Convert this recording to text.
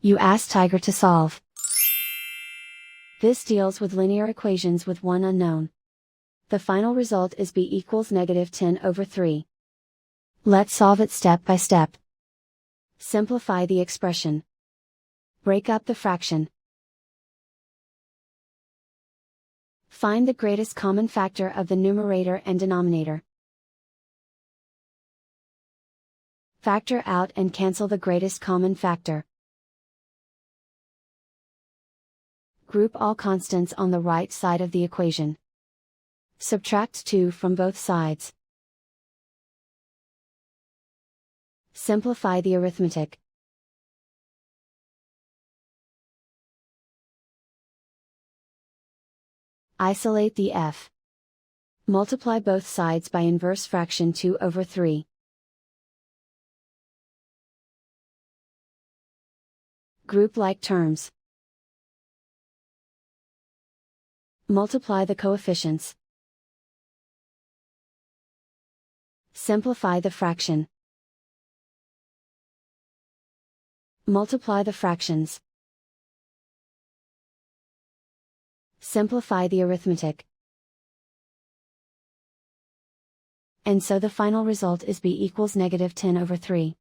You ask Tiger to solve. This deals with linear equations with one unknown. The final result is b equals -10/3. Let's solve it step by step. Simplify the expression. Break up the fraction. Find the greatest common factor of the numerator and denominator. Factor out and cancel the greatest common factor. Group all constants on the right side of the equation. Subtract 2 from both sides. Simplify the arithmetic. Isolate the f. Multiply both sides by inverse fraction 2/3. Group like terms. Multiply the coefficients. Simplify the fraction. Multiply the fractions. Simplify the arithmetic. And so the final result is b equals -10/3.